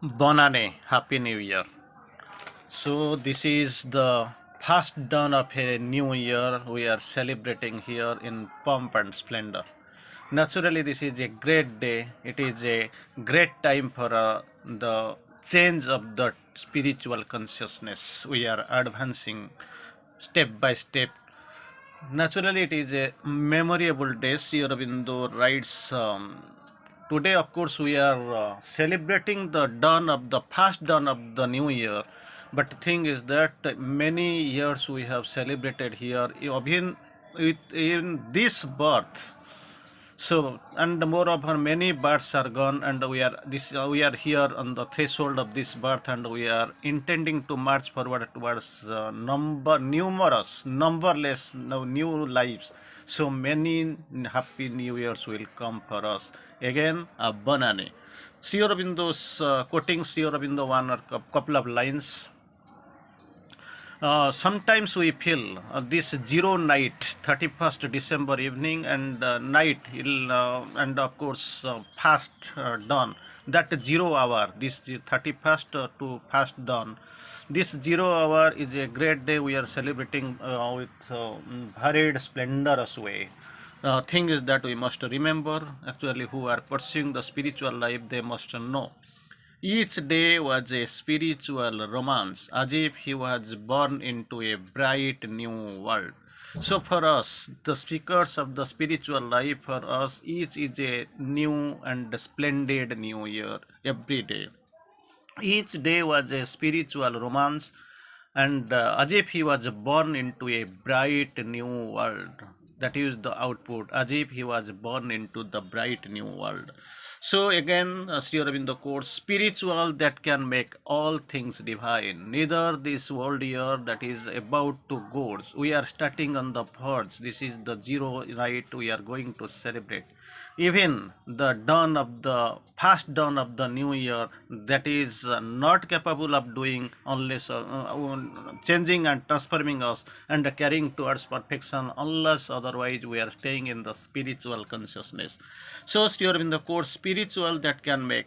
Bonane, Happy New Year. So, this is the first dawn of a new year we are celebrating here in pomp and splendor. Naturally, this is a great day. It is a great time for the change of the spiritual consciousness. We are advancing step by step. Naturally, it is a memorable day. Sri Aurobindo writes, today, of course, we are celebrating the dawn of the first dawn of the new year. But the thing is that many years we have celebrated here, even in this birth. So, and moreover, many births are gone, and we are here on the threshold of this birth, and we are intending to march forward towards numberless new lives. So many happy new years will come for us. Again, a banane. Sri Aurobindo's quoting Sri Aurobindo one or couple of lines. Sometimes we feel this zero night, 31st December evening and night, and of course fast dawn, that 0 hour, this 31st to fast dawn. This 0 hour is a great day we are celebrating with varied splendorous way. Thing is that we must remember, actually, who are pursuing the spiritual life, they must know each day was a spiritual romance, as if he was born into a bright new world. So, for us, the speakers of the spiritual life, for us, each is a new and splendid new year every day. Each day was a spiritual romance, and as if he was born into a bright new world. That is the output, as if he was born into the bright new world. So again, Sri Aurobindo quotes, spiritual that can make all things divine. Neither this world year that is about to go. We are starting on the verge. This is the zero night we are going to celebrate. Even the dawn of the first dawn of the new year that is not capable of doing unless changing and transforming us and carrying towards perfection unless otherwise we are staying in the spiritual consciousness. So Sri Aurobindo quotes, spiritual that can make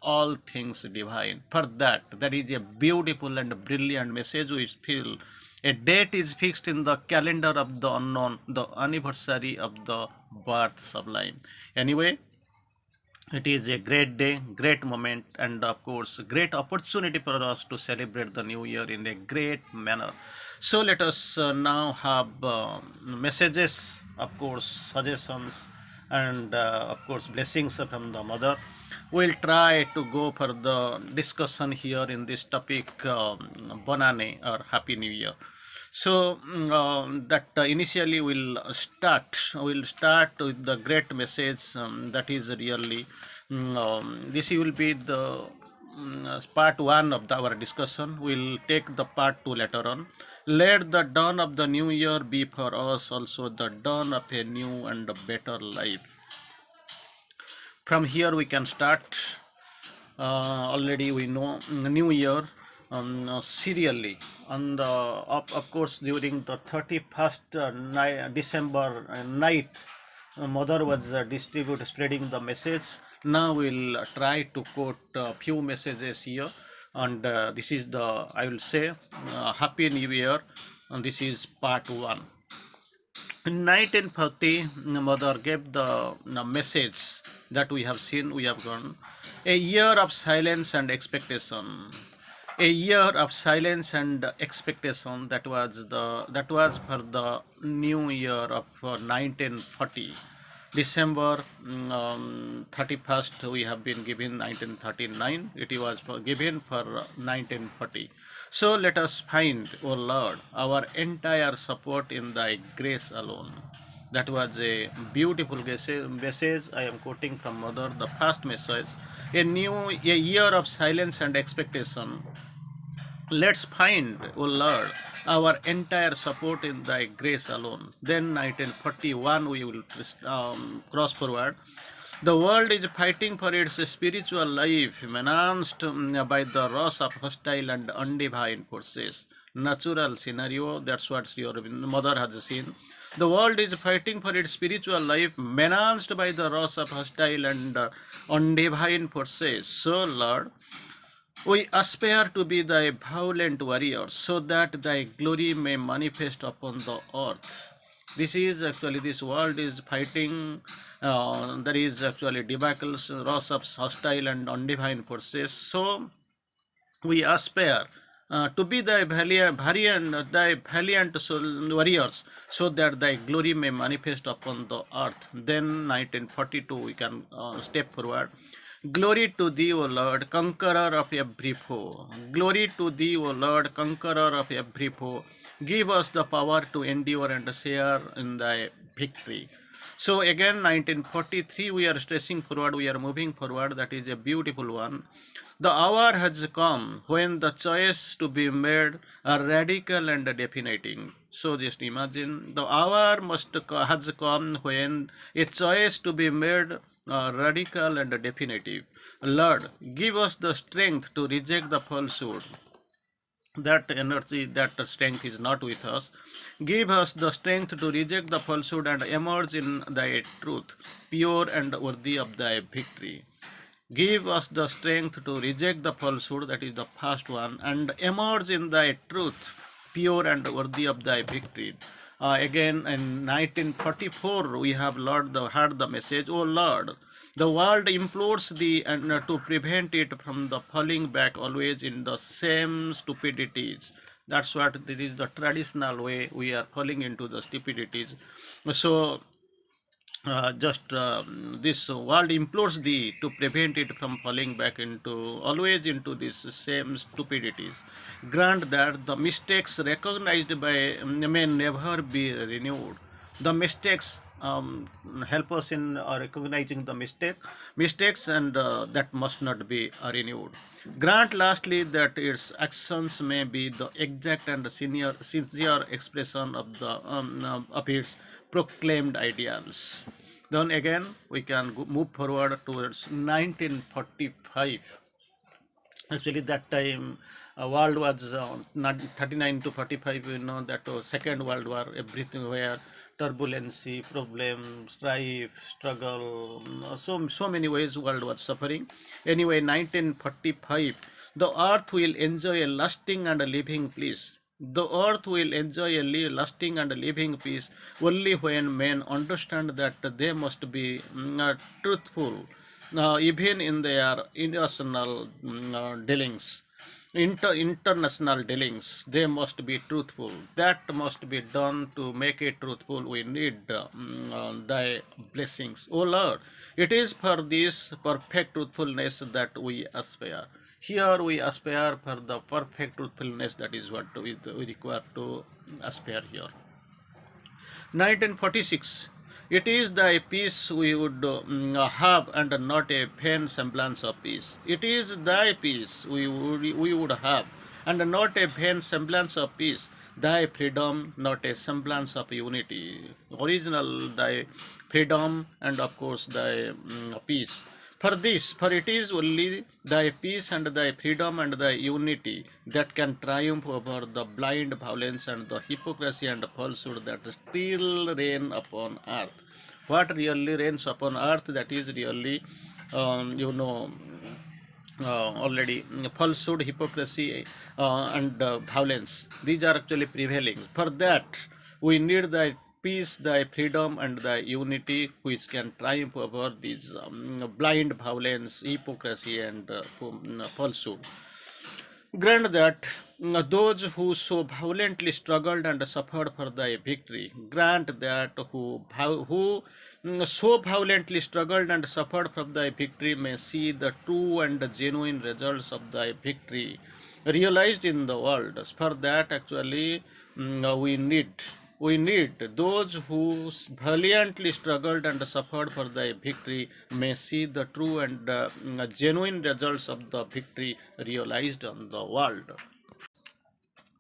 all things divine. For that, that is a beautiful and brilliant message. We feel a date is fixed in the calendar of the unknown, the anniversary of the birth sublime. Anyway, it is a great day, great moment, and of course, great opportunity for us to celebrate the new year in a great manner. So, let us now have messages, of course, suggestions, and of course, blessings from the mother. We'll try to go for the discussion here in this topic, Bonane or Happy New Year. So that initially we'll start with the great message that is really this will be the part one of our discussion. We'll take the part two later on. Let the dawn of the new year be for us also the dawn of a new and a better life. From here we can start. Already we know new year serially on the of course during the 31st December night, mother was spreading the message. Now we'll try to quote a few messages here, and this is the, I will say, Happy New Year, and this is part one. In 1940, mother gave the message that we have seen, we have gone. A year of silence and expectation. A year of silence and expectation. That was for the new year of 1940. December 31st, we have been given 1939. It was given for 1940. So let us find, O Lord, our entire support in thy grace alone. That was a beautiful message. I am quoting from Mother, the first message. A year of silence and expectation. Let's find, O Lord, our entire support in thy grace alone. Then 1941 we will cross forward. The world is fighting for its spiritual life, menaced by the rush of hostile and undivine forces. Natural scenario, that's what your mother has seen. The world is fighting for its spiritual life, menaced by the rush of hostile and undivine forces. So, Lord, We aspire to be thy violent warriors, so that thy glory may manifest upon the earth. This is actually, this world is fighting. There is actually debacles, loss of hostile and undivine forces. So we aspire to be thy valiant warriors, so that thy glory may manifest upon the earth. Then 1942 we can step forward. Glory to thee, O Lord, conqueror of every foe. Glory to thee, O Lord, conqueror of every foe. Give us the power to endure and share in thy victory. So again, 1943, we are stressing forward, we are moving forward. That is a beautiful one. The hour has come when the choice to be made are radical and definiting. So just imagine, the hour has come when a choice to be made radical and definitive. Lord, give us the strength to reject the falsehood. That energy, that strength is not with us. Give us the strength to reject the falsehood and emerge in thy truth, pure and worthy of thy victory. Give us the strength to reject the falsehood, that is the first one, and emerge in thy truth, pure and worthy of thy victory. Again, in 1944, we have heard the message, O Lord, the world implores thee and to prevent it from the falling back always in the same stupidities. That's what this is, the traditional way we are falling into the stupidities. So this world implores thee to prevent it from falling back into always into these same stupidities. Grant that the mistakes recognized by may never be renewed. The mistakes help us in recognizing the mistakes, and that must not be renewed. Grant lastly that its actions may be the exact and sincere expression of the of its proclaimed ideals. Then again, we can move forward towards 1945. Actually, that time world was 39 to 45. You know that Second World War, everything where turbulency, problem, strife, struggle, so many ways world was suffering. Anyway, 1945, the earth will enjoy a lasting and a living peace. The earth will enjoy a lasting and living peace only when men understand that they must be truthful, even in their dealings, international dealings. They must be truthful. That must be done. To make it truthful, we need thy blessings. O Lord, it is for this perfect truthfulness that we aspire. Here we aspire for the perfect truthfulness. That is what we require to aspire here. 1946. It is thy peace we would have, and not a vain semblance of peace. It is thy peace we would have, and not a vain semblance of peace. Thy freedom, not a semblance of unity. Original thy freedom, and of course thy peace. For it is only thy peace and thy freedom and thy unity that can triumph over the blind violence and the hypocrisy and falsehood that still reign upon earth. What really reigns upon earth? That is really, already falsehood, hypocrisy, and violence. These are actually prevailing. For that, we need thy peace, thy freedom, and thy unity, which can triumph over these blind violence, hypocrisy, and falsehood. Grant that those who so violently struggled and suffered for thy victory, grant that who so violently struggled and suffered for thy victory may see the true and genuine results of thy victory realized in the world. For that, actually, we need those who valiantly struggled and suffered for thy victory may see the true and genuine results of the victory realized on the world.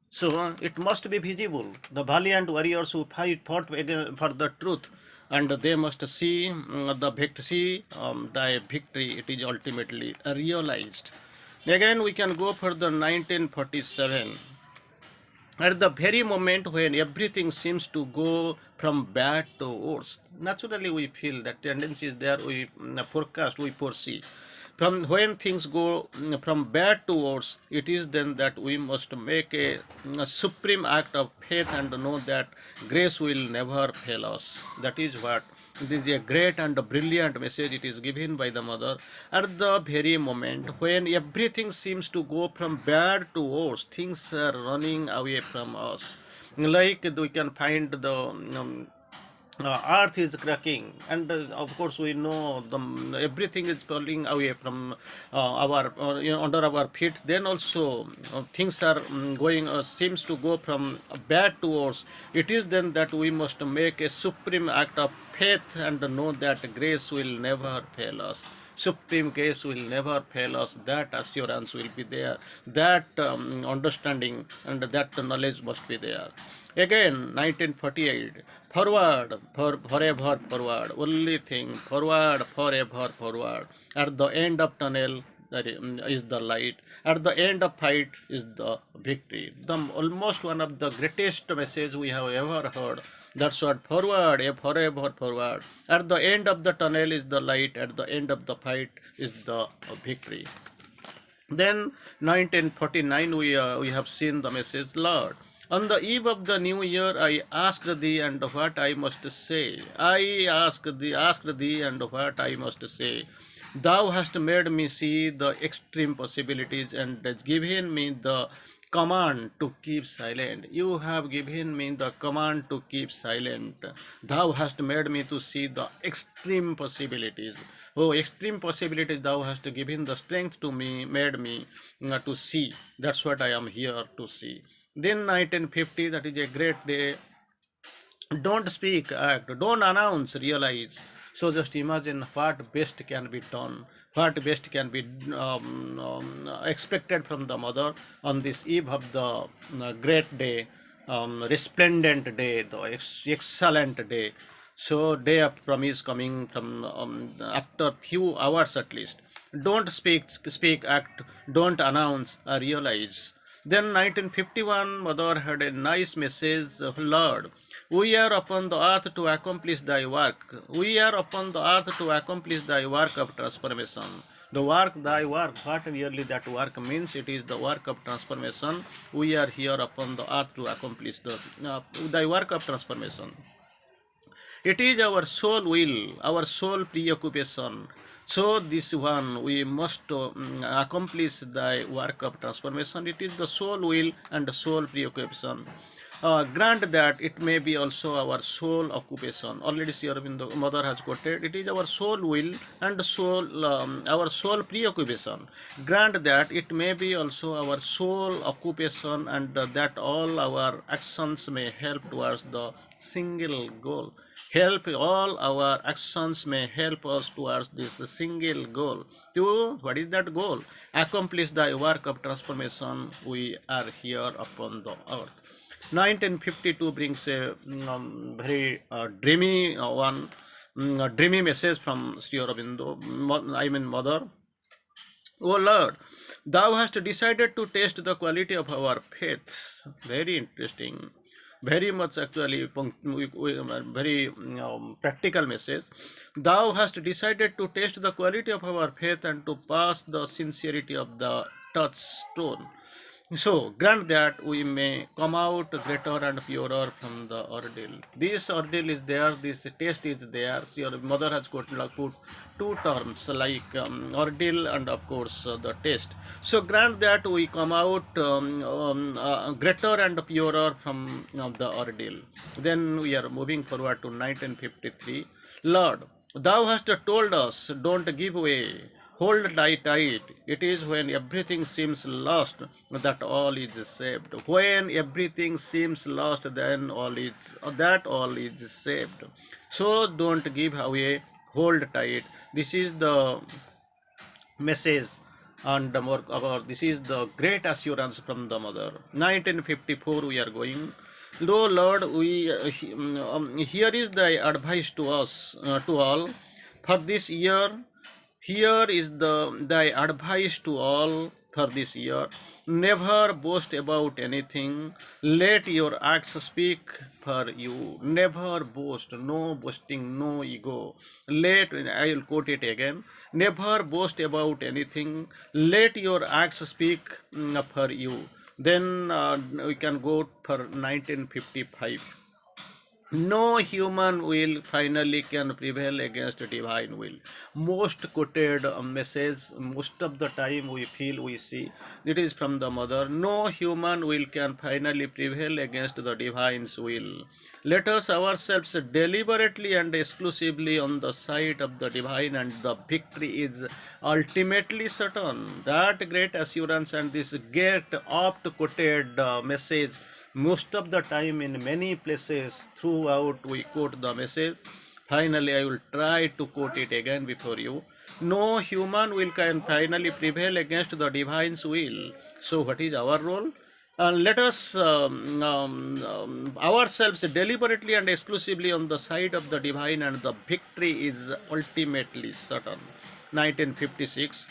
So it must be visible. The valiant warriors who fought for the truth, and they must see the victory, thy victory. It is ultimately realized. Again, we can go for the 1947. At the very moment when everything seems to go from bad to worse, naturally we feel that tendency is there. We forecast, we foresee. From when things go from bad to worse, it is then that we must make a supreme act of faith and know that grace will never fail us. That is what this is a great and a brilliant message it is given by the mother at the very moment when everything seems to go from bad to worse. Things are running away from us. Like we can find the earth is cracking, and of course we know everything is falling away from our under our feet. Then also things are going seems to go from bad to worse. It is then that we must make a supreme act of faith and know that grace will never fail us. Supreme grace will never fail us. That assurance will be there. That understanding and that knowledge must be there. Again, 1948. Forward, forever forward. Only thing, forward, forever forward. At the end of tunnel, is the light. At the end of fight is the victory. Almost one of the greatest message we have ever heard. That's what forward, forever forward. At the end of the tunnel is the light. At the end of the fight is the victory. Then 1949 we have seen the message, Lord. On the eve of the new year, I asked thee and what I must say. I asked thee and what I must say. Thou hast made me see the extreme possibilities and hast given me the command to keep silent. You have given me the command to keep silent. Thou hast made me to see the extreme possibilities. Oh, extreme possibilities thou hast given the strength to me, made me to see. That's what I am here to see. Then 1950, that is a great day. Don't speak, act. Don't announce, realize. So just imagine what best can be done, what best can be expected from the mother on this eve of the great day, resplendent day, the excellent day. So day of promise coming from after few hours at least. Don't speak, act. Don't announce, realize. Then 1951, mother had a nice message, Lord. We are upon the earth to accomplish thy work. We are upon the earth to accomplish thy work of transformation. The work, thy work, what really that work means, it is the work of transformation. We are here upon the earth to accomplish thy work of transformation. It is our sole will, our sole preoccupation. So this one, we must accomplish thy work of transformation. It is the sole will and the sole preoccupation. Grant that it may be also our sole occupation. Already Sri Aurobindo mother has quoted, it is our sole will and our sole preoccupation. Grant that it may be also our sole occupation and that all our actions may help towards the single goal. Help all our actions may help us towards this single goal. To what is that goal? Accomplish thy work of transformation. We are here upon the earth. 1952 brings a very dreamy dreamy message from Sri Aurobindo, I mean mother. O Lord, thou hast decided to test the quality of our faith. Very interesting. Very much actually very practical message. Thou hast decided to test the quality of our faith and to pass the sincerity of the touchstone. So grant that we may come out greater and purer from the ordeal. This ordeal is there, this test is there. So your mother has put two terms like ordeal and of course the test. So grant that we come out greater and purer from the ordeal. Then we are moving forward to 1953. Lord, thou hast told us, don't give way. Hold thy tight. It is when everything seems lost that all is saved. When everything seems lost, then all is saved. So don't give away. Hold tight. This is the message and the more about this is the great assurance from the mother. 1954 we are going. Though Lord, we here is thy advice to us to all for this year. Here is thy advice to all for this year. Never boast about anything. Let your acts speak for you. Never boast. No boasting, no ego. I will quote it again. Never boast about anything. Let your acts speak for you. Then we can go for 1955. No human will finally can prevail against divine will. Most quoted message, most of the time we feel, we see, it is from the mother. No human will can finally prevail against the divine's will. Let us ourselves deliberately and exclusively on the side of the divine, and the victory is ultimately certain. That great assurance and this great oft quoted message, most of the time in many places throughout we quote the message. Finally, I will try to quote it again before you. No human will can finally prevail against the divine's will. So, what is our role? Let us ourselves deliberately and exclusively on the side of the divine, and the victory is ultimately certain. 1956.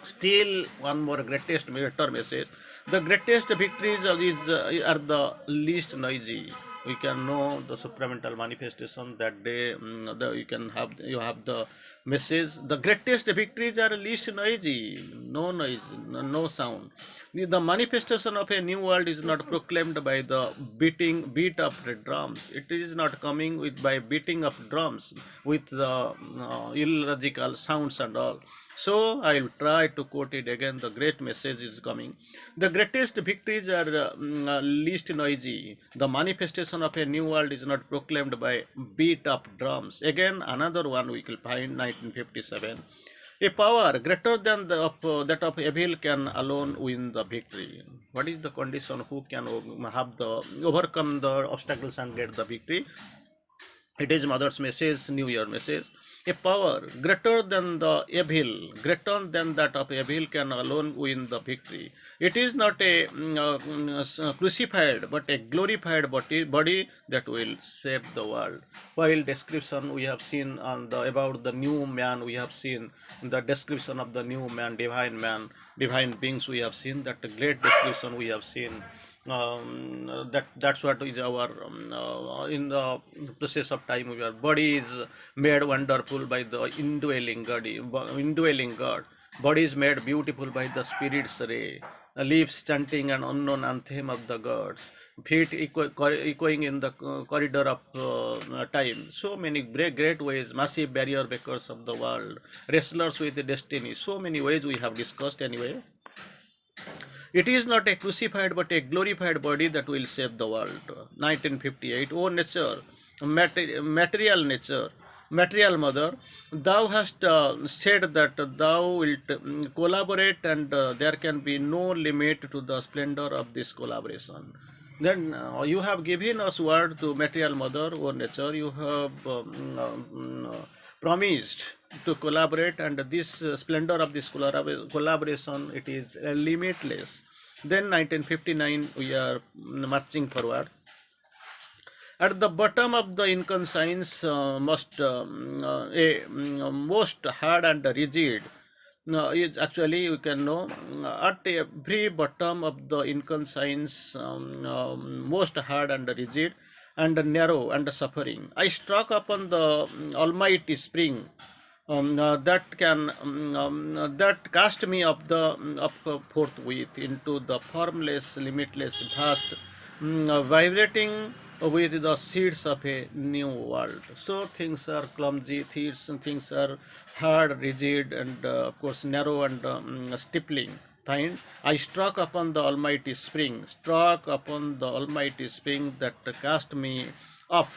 Still one more greatest better message. The greatest victories are the least noisy. We can know the supramental manifestation that day. You have the message. The greatest victories are least noisy. No noise, no sound. The manifestation of a new world is not proclaimed by the beat of the drums. It is not coming with by beating of drums with the illogical sounds and all. So I will try to quote it again. The great message is coming. The greatest victories are least noisy. The manifestation of a new world is not proclaimed by beat of drums. Again, another one we will find 1957. A power greater than that of evil can alone win the victory. What is the condition? Who can have the overcome the obstacles and get the victory? It is Mother's message, New Year message. A power greater than the evil, greater than that of evil, can alone win the victory. It is not a crucified, but a glorified body that will save the world. While description we have seen on the about the new man, we have seen the description of the new man, divine beings. We have seen that great description. We have seen that's what is our in the process of time our body is made wonderful by the indwelling god. Body is made beautiful by the spirit's ray. Lips chanting an unknown anthem of the gods. Feet echoing in the corridor of time. So many great ways. Massive barrier breakers of the world. Wrestlers with destiny. So many ways we have discussed anyway. It is not a crucified but a glorified body that will save the world. 1958. O nature, material nature, material mother, thou hast said that thou wilt collaborate, and there can be no limit to the splendor of this collaboration. Then you have given us word to material mother, O nature, you have promised to collaborate, and this splendor of this collaboration, it is limitless. Then 1959 we are marching forward. At the bottom of the inconscience most hard and rigid is actually we can know at every bottom of the inconscience most hard and rigid and narrow and suffering. I struck upon the almighty spring that cast me up forthwith into the formless, limitless, vast, vibrating with the seeds of a new world. So things are clumsy, things are hard, rigid, and of course narrow and stippling. Fine. I struck upon the almighty spring, that cast me up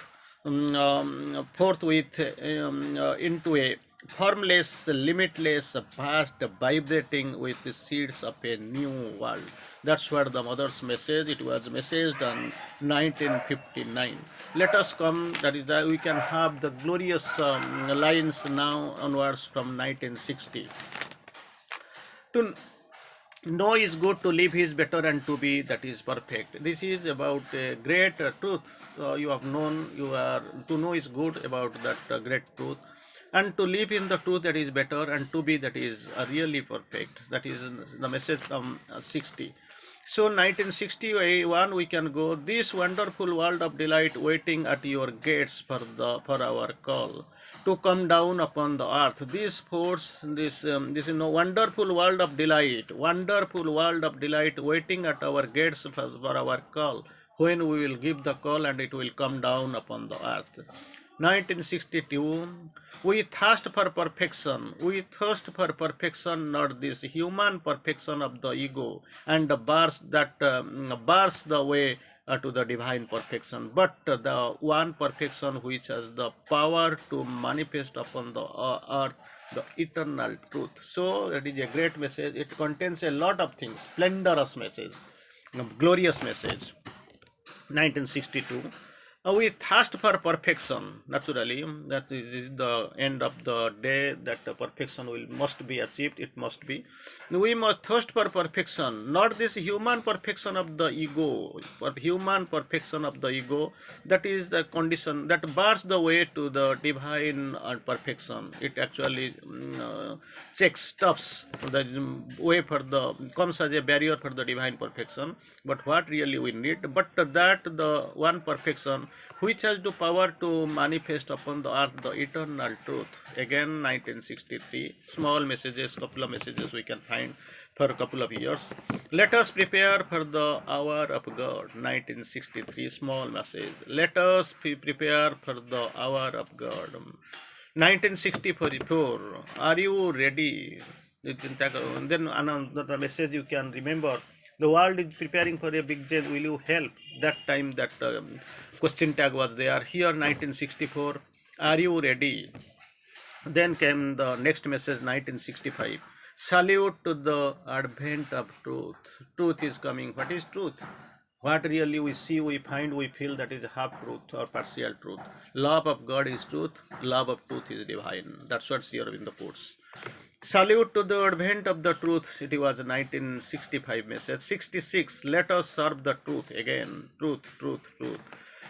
forthwith into a formless, limitless, vast, vibrating with the seeds of a new world. That's what the mother's message. It was messaged on 1959. Let us come. That is that we can have the glorious lines now onwards from 1960. To know is good, to live is better, and to be, that is perfect. This is about a great truth. You have known. To know is good about that great truth. and to live in the truth that is better, and to be that is really perfect. That is the message from 60. So 1961 we can go, this wonderful world of delight waiting at your gates for our call to come down upon the earth. This force, this wonderful world of delight, wonderful world of delight waiting at our gates for our call, when we will give the call and it will come down upon the earth. 1962, we thirst for perfection. We thirst for perfection, not this human perfection of the ego and the bars the way to the divine perfection, but the one perfection which has the power to manifest upon the earth the eternal truth. So that is a great message. It contains a lot of things, splendorous message, glorious message. 1962. We thirst for perfection. Naturally, that is the end of the day, that the perfection must be achieved. It must be. We must thirst for perfection, not this human perfection of the ego. For human perfection of the ego, that is the condition that bars the way to the divine perfection. It actually stops the way for the, comes as a barrier for the divine perfection. But what really we need, but that the one perfection which has the power to manifest upon the earth the eternal truth. Again 1963, small messages, couple of messages we can find for a couple of years. Let us prepare for the hour of God. 1963, small message. Let us prepare for the hour of God. 1964, are you ready? Then another message you can remember. The world is preparing for a big change. Will you help? That time that question tag was there. Here 1964, are you ready? Then came the next message, 1965. Salute to the advent of truth. Truth is coming. What is truth? What really we see, we find, we feel, that is half truth or partial truth. Love of God is truth. Love of truth is divine. That's what Sri Aurobindo puts. Salute to the advent of the truth. It was 1965 message. 66. Let us serve the truth again. Truth, truth, truth.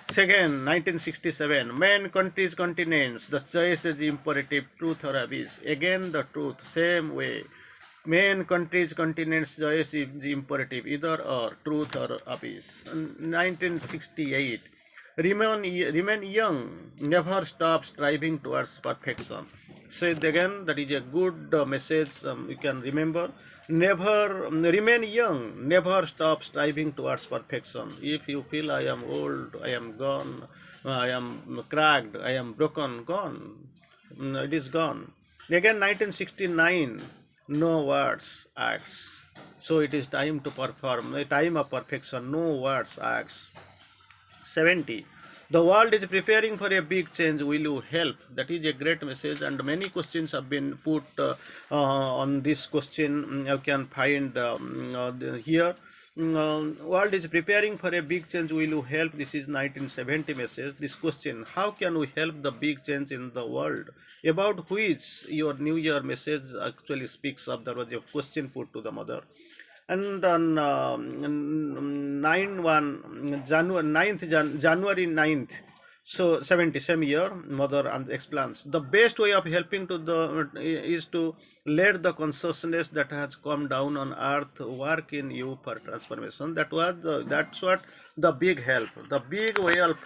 Second, 1967. Men, countries, continents. The choice is imperative. Truth or abyss. Again the truth. Same way. Men, countries, continents, choice is imperative. Either or. Truth or abyss. 1968. Remain young. Never stop striving towards perfection. So again, that is a good message. You can remember. Never remain young. Never stop striving towards perfection. If you feel I am old, I am gone, I am cracked, I am broken, gone. It is gone. Again, 1969. No words, acts. So it is time to perform. A time of perfection. No words, acts. 70. The world is preparing for a big change. Will you help? That is a great message, and many questions have been put on this question. You can find here. World is preparing for a big change. Will you help? This is 1970 message. This question: how can we help the big change in the world? About which your New Year message actually speaks of. There was a question put to the mother. And on 9th January 9th, so 70, same year, mother explains the best way of helping to the is to let the consciousness that has come down on earth work in you for transformation. That's what the big help. The big way of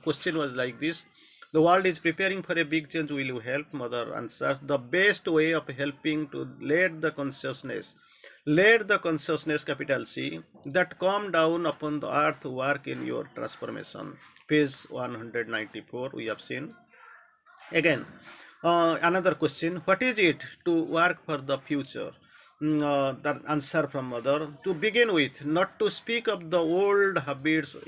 question was like this: the world is preparing for a big change. Will you help? Mother answers, the best way of helping to let the consciousness, capital C, that come down upon the earth work in your transformation. Page 194 we have seen. Again, another question: what is it to work for the future? The answer from mother: to begin with, not to speak of the old habits of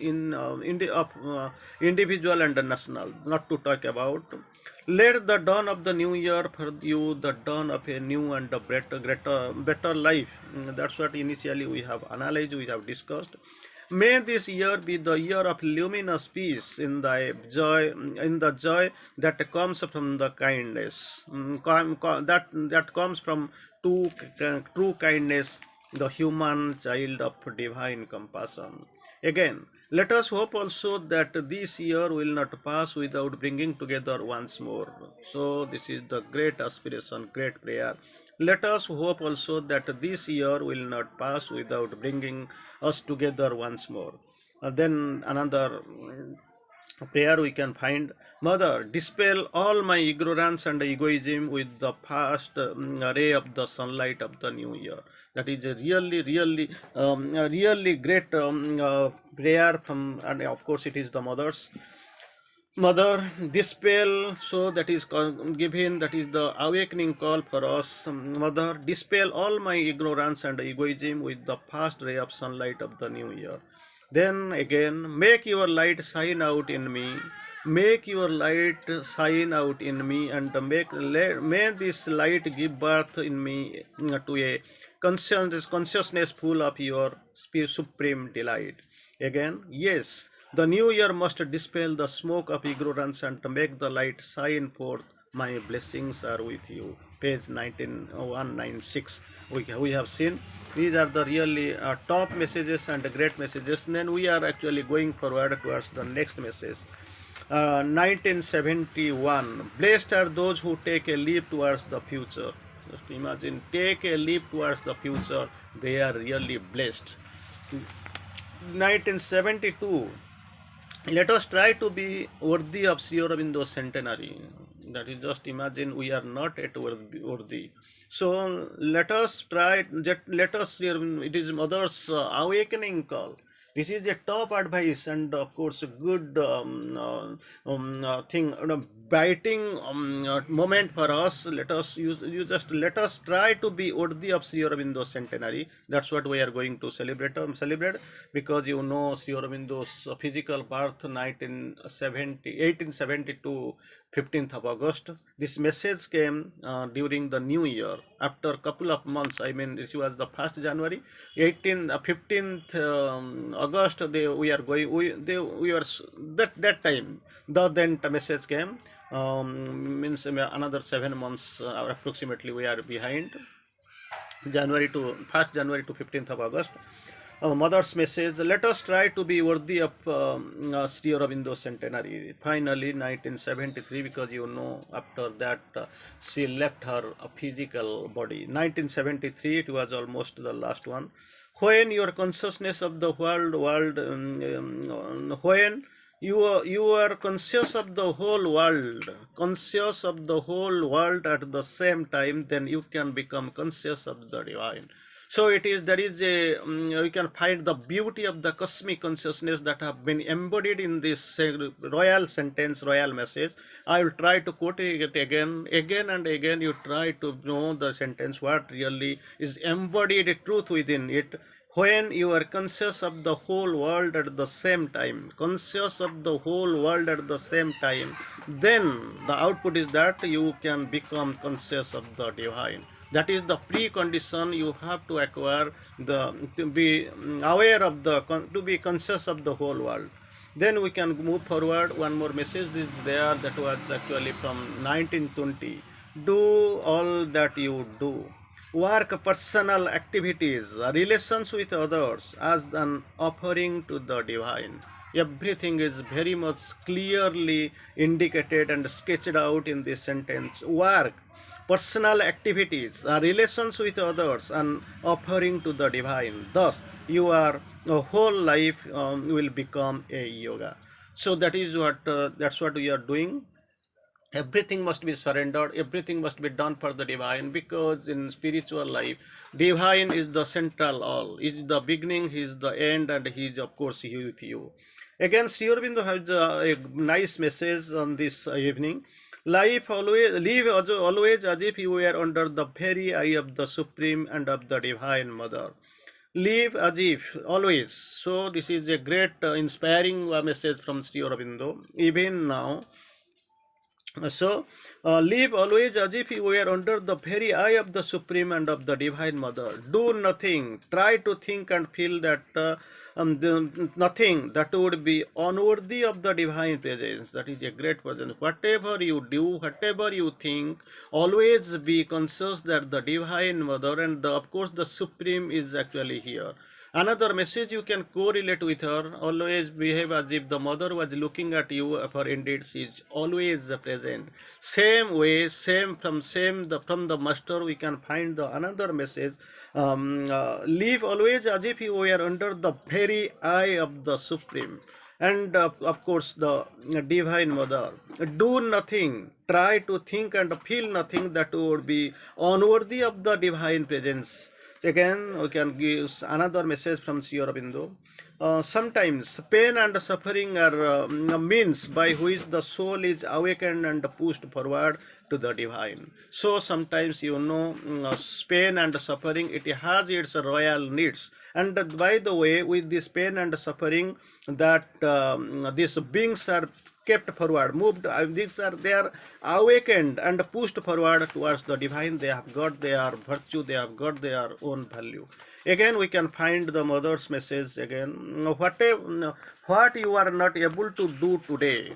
individual and national, not to talk about. Let the dawn of the new year for you the dawn of a new and a better life. That's what initially we have analyzed, we have discussed. May this year be the year of luminous peace in the joy that comes from the kindness, that comes from true kindness, the human child of divine compassion. Again, let us hope also that this year will not pass without bringing together once more. So, this is the great aspiration, great prayer. Let us hope also that this year will not pass without bringing us together once more. Then another prayer we can find: Mother, dispel all my ignorance and egoism with the first ray of the sunlight of the new year. That is a really great prayer from, and of course it is the mother's. Mother, dispel, so that is given, that is the awakening call for us. Mother, dispel all my ignorance and egoism with the first ray of sunlight of the new year. Then again, make your light shine out in me. Make your light shine out in me, and may this light give birth in me to a consciousness full of your supreme delight. Again, yes, the new year must dispel the smoke of ignorance and to make the light shine forth. My blessings are with you. Page 196. We have seen these are the really top messages and great messages. And then we are actually going forward towards the next message. 1971. Blessed are those who take a leap towards the future. Just imagine, take a leap towards the future. They are really blessed. 1972. Let us try to be worthy of Sri Aurobindo's centenary. That is, just imagine, we are not yet worthy. So let us try, let us, it is Mother's awakening call. This is a top advice, and of course a good thing, biting moment for us. Let us just let us try to be worthy of Sri Aurobindo's centenary. That's what we are going to celebrate. Because you know Sri Aurobindo's physical birth 1872, 15th of August. This message came during the new year, after a couple of months. I mean, this was the 1st January, 15th August. We are going. We were that time. Then the message came. Means another 7 months approximately we are behind. January to 1st January to 15th of August. Mother's message: let us try to be worthy of Sri Aurobindo's centenary. Finally, 1973, because you know after that she left her physical body. 1973, it was almost the last one. When your consciousness of the when you are conscious of the whole world, at the same time, then you can become conscious of the divine. So it is, there is a we can find the beauty of the cosmic consciousness that have been embodied in this royal sentence, royal message. I will try to quote it again and again. You try to know the sentence, what really is embodied truth within it. When you are conscious of the whole world at the same time, then the output is that you can become conscious of the divine. That is the precondition you have to acquire, to be aware of to be conscious of the whole world. Then we can move forward. One more message is there, that was actually from 1920. Do all that you do. Work personal activities, relations with others as an offering to the divine. Everything is very much clearly indicated and sketched out in this sentence. Work, personal activities, relations with others, and offering to the divine. Thus, your whole life will become a yoga. So that is what that's what we are doing. Everything must be surrendered, everything must be done for the divine, because in spiritual life, divine is the central all, is the beginning, he is the end, and he is of course he with you. Again, Sri Aurobindo has a nice message on this evening. Live always as if you were under the very eye of the Supreme and of the Divine Mother. Live as if always. So this is a great inspiring message from Sri Aurobindo even now. So, live always as if you were under the very eye of the Supreme and of the Divine Mother. Do nothing. Try to think and feel that nothing that would be unworthy of the Divine presence. That is a great presence. Whatever you do, whatever you think, always be conscious that the Divine Mother and of course the Supreme is actually here. Another message you can correlate with her. Always behave as if the mother was looking at you. For indeed she is always present. Same way, from the master we can find the another message. Live always as if you were under the very eye of the Supreme, and of course the Divine Mother. Do nothing. Try to think and feel nothing that would be unworthy of the divine presence. Again, we can give another message from Sri Aurobindo. Sometimes pain and suffering are means by which the soul is awakened and pushed forward to the divine. So sometimes pain and suffering, it has its royal needs. And by the way, with this pain and suffering, that these beings are kept forward, moved. They are awakened and pushed forward towards the divine. They have got their virtue. They have got their own value. Again, we can find the mother's message again. What you are not able to do today,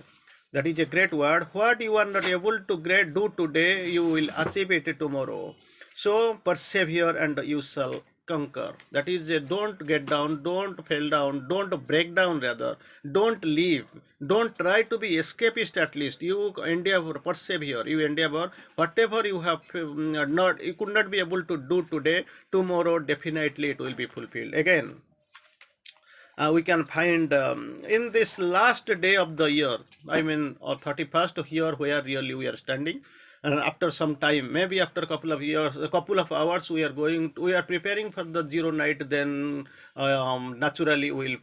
that is a great word. What you are not able to do today, you will achieve it tomorrow. So persevere and you shall conquer. That is, don't get down, don't fall down, don't break down, rather. Don't leave. Don't try to be escapist at least. You endeavor, persevere, you endeavor. Whatever you have you could not be able to do today, tomorrow definitely it will be fulfilled. Again, we can find in this last day of the year, I mean, 31st here where really we are standing, and after some time, maybe after a couple of years, a couple of hours, we are preparing for the zero night. Then naturally we'll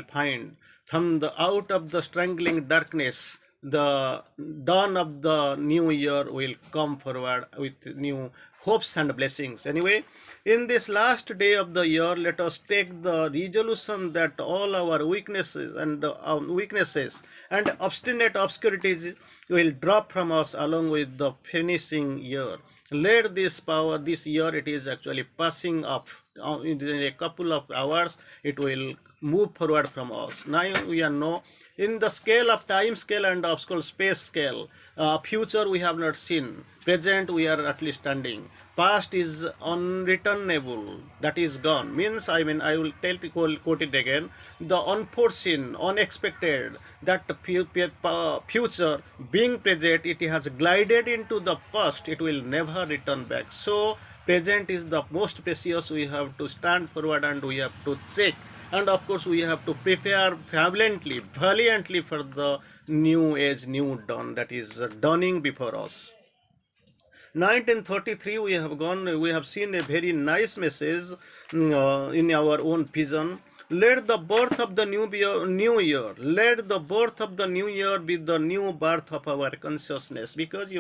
find from the out of the strangling darkness, the dawn of the new year will come forward with new hopes and blessings. Anyway, in this last day of the year, let us take the resolution that all our weaknesses and obstinate obscurities will drop from us along with the finishing year. Let this power, this year, it is actually passing up. In a couple of hours, it will move forward from us. Now we know in the scale of time scale and of course space scale, future we have not seen, present we are at least standing, past is unreturnable, that is gone. Means, I will quote it again, the unforeseen, unexpected, that future being present, it has glided into the past, it will never return back. So present is the most precious. We have to stand forward and we have to check, and of course we have to prepare valiantly for the new age, new dawn that is dawning before us. 1933 we have seen a very nice message in our own vision. Let the birth of the new year, let the birth of the new year be the new birth of our consciousness, because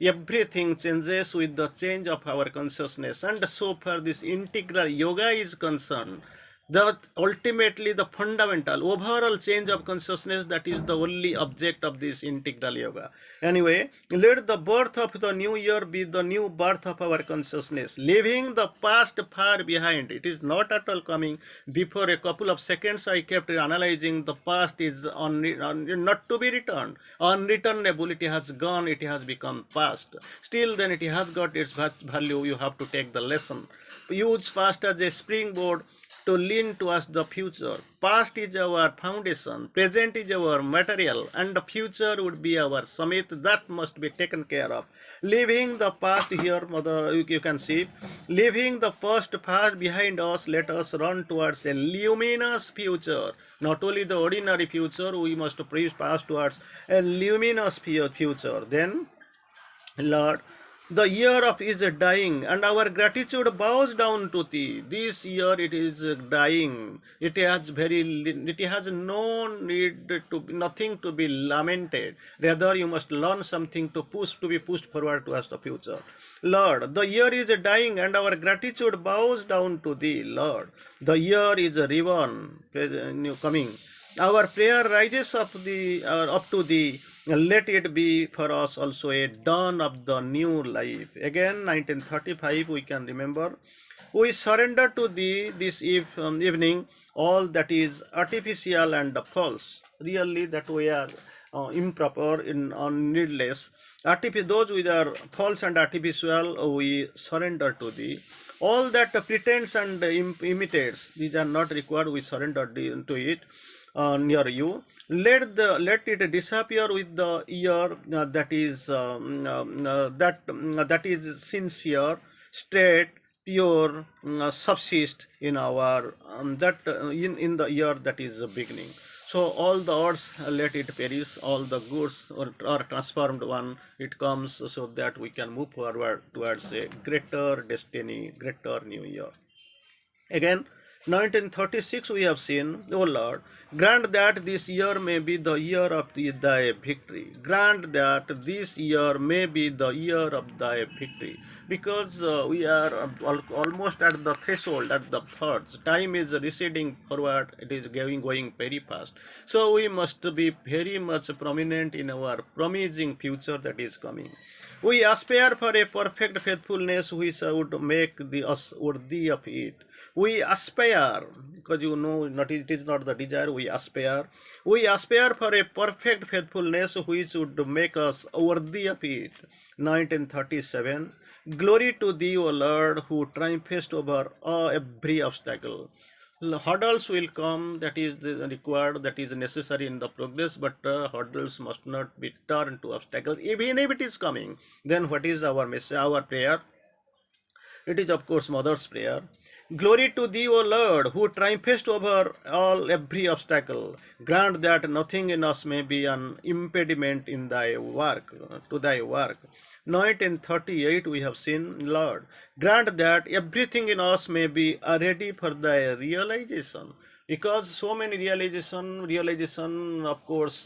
everything changes with the change of our consciousness. And so far this integral yoga is concerned, that ultimately the fundamental overall change of consciousness, that is the only object of this integral yoga. Anyway, let the birth of the new year be the new birth of our consciousness, leaving the past far behind. It is not at all coming. Before a couple of seconds I kept analyzing, the past is not to be returned, unreturnable. It has gone, it has become past. Still then it has got its value. You have to take the lesson, use past as a springboard to lean towards the future. Past is our foundation, present is our material, and the future would be our summit that must be taken care of. Leaving the past here, you can see, leaving the past far behind us, let us run towards a luminous future. Not only the ordinary future, we must pass towards a luminous future. Then, Lord, the year of is dying, and our gratitude bows down to thee. This year it is dying. It has no need to, nothing to be lamented. Rather, you must learn something to be pushed forward towards the future. Lord, the year is dying, and our gratitude bows down to thee. Lord, the year is a ribbon coming. Our prayer rises up to thee. Let it be for us also a dawn of the new life. Again, 1935 we can remember. We surrender to thee this evening all that is artificial and false. Really that we are improper, needless. Those which are false and artificial, we surrender to thee. All that pretends and imitates, these are not required. We surrender to it near you. Let it disappear with the year that is sincere, straight, pure, subsist in our that in the year that is the beginning. So all the odds let it perish, all the goods are transformed one it comes, so that we can move forward towards a greater destiny, greater new year. Again, 1936 we have seen, O Lord, grant that this year may be the year of thy victory. Grant that this year may be the year of thy victory. Because we are almost at the threshold, at the thirds. Time is receding forward, it is going very fast. So we must be very much prominent in our promising future that is coming. We aspire for a perfect faithfulness which would make us worthy of it. We aspire, because not it is not the desire, we aspire. We aspire for a perfect faithfulness which would make us worthy of it. 1937. Glory to thee, O Lord, who triumphest over every obstacle. Hurdles will come, that is required, that is necessary in the progress, but hurdles must not be turned to obstacles. Even if it is coming, then what is our message, our prayer? It is of course mother's prayer. Glory to thee, O Lord, who triumphest over all every obstacle. Grant that nothing in us may be an impediment in thy work, to thy work. 1938 we have seen, Lord, grant that everything in us may be ready for thy realization. Because so many realization, of course,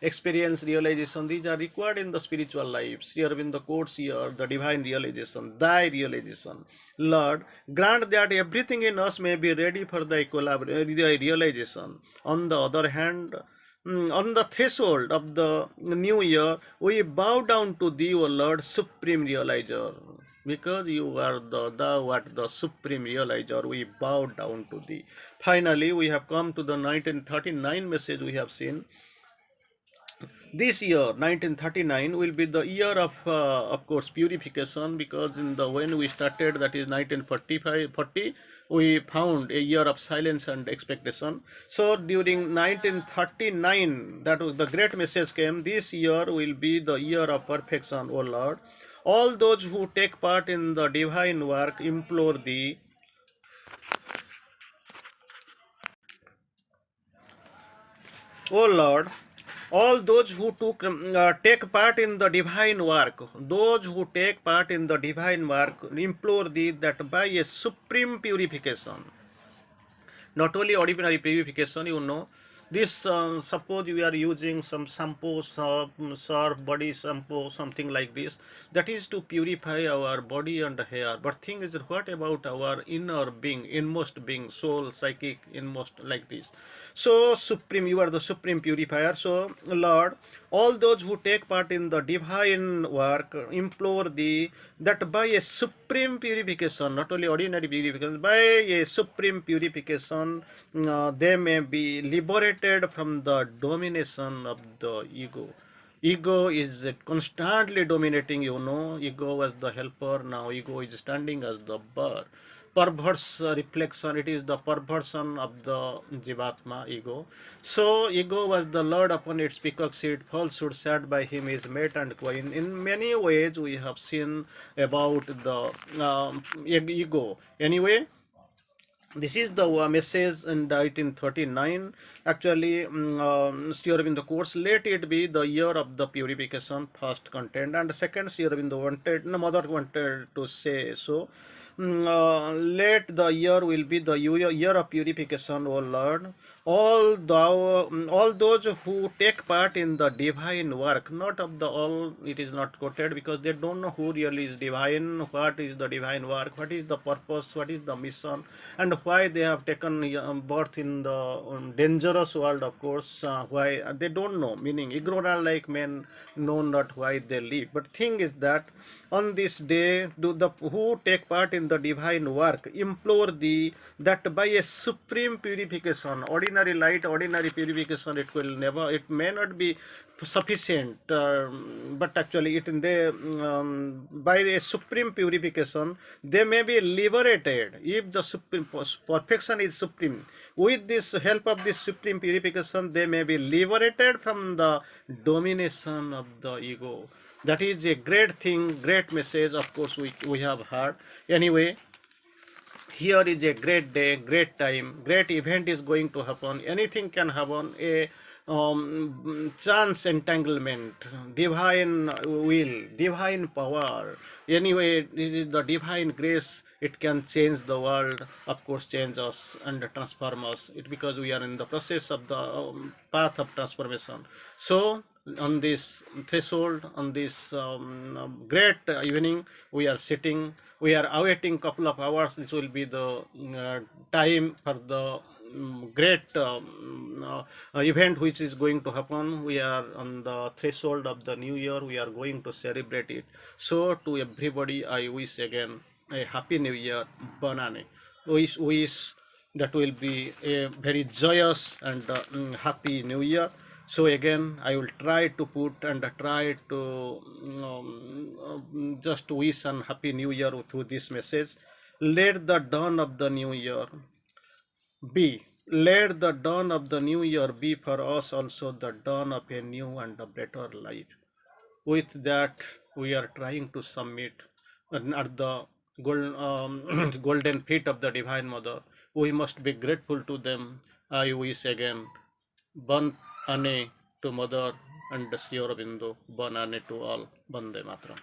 experience realization, these are required in the spiritual lives. Here in the courts here, the divine realization, thy realization. Lord, grant that everything in us may be ready for thy realization. On the other hand, on the threshold of the new year, we bow down to thee, O Lord, supreme realizer. Because you are thou art the supreme realizer, we bow down to thee. Finally, we have come to the 1939 message we have seen. This year, 1939, will be the year of course, purification, because in the when we started, that is 1940, we found a year of silence and expectation. So during 1939, that was the great message came. This year will be the year of perfection, O Lord. All those who take part in the divine work implore thee. O Lord, all those who take part in the divine work, those who take part in the divine work, implore thee that by a supreme purification, not only ordinary purification, this suppose you are using some shampoo, soap, body shampoo, something like this, that is to purify our body and hair. But thing is, what about our inner being, inmost being, soul, psychic, inmost, like this? So supreme, you are the supreme purifier. So Lord, all those who take part in the divine work implore thee that by a supreme purification, not only ordinary purification, by a supreme purification, they may be liberated from the domination of the ego. Ego is constantly dominating, ego was the helper, now ego is standing as the bar. Perverse reflection, it is the perversion of the jivatma, ego. So ego was the lord upon its peacock seat, falsehood sat by him is mate and queen. In many ways we have seen about the ego. Anyway, this is the message in 1939. Actually, Sri Aurobindo quotes, let it be the year of the purification, first content, and second, Sri Aurobindo wanted, no, mother wanted to say so. Let the year will be the year of purification, O Lord. All those who take part in the divine work, not of the all, it is not quoted because they don't know who really is divine, what is the divine work, what is the purpose, what is the mission, and why they have taken birth in the dangerous world, of course. Why they don't know, meaning ignorant like men know not why they live. But thing is that on this day, who take part in the divine work implore thee that by a supreme purification, ordinary ordinary light, ordinary purification, it will never, it may not be sufficient, but actually by a supreme purification, they may be liberated. If the supreme perfection is supreme, with this help of this supreme purification, they may be liberated from the domination of the ego. That is a great thing, great message. Of course, we have heard. Anyway, here is a great day, great time, great event is going to happen. Anything can happen. A chance entanglement, divine will, divine power. Anyway, this is the divine grace. It can change the world, of course, change us and transform us. It because we are in the process of the path of transformation. So, on this threshold, on this great evening, we are sitting. We are awaiting couple of hours. This will be the time for the great event which is going to happen. We are on the threshold of the new year. We are going to celebrate it. So to everybody, I wish again a happy new year. Banane. Wish that will be a very joyous and happy new year. So again, I will try to put and try to just wish and happy new year through this message. Let the dawn of the new year be. Let the dawn of the new year be for us also the dawn of a new and a better life. With that, we are trying to submit at the golden feet of the Divine Mother. We must be grateful to them. I wish again, Ban Ane to Mother and Sri Aurobindo, Ban Ane to all, Bande Mataram.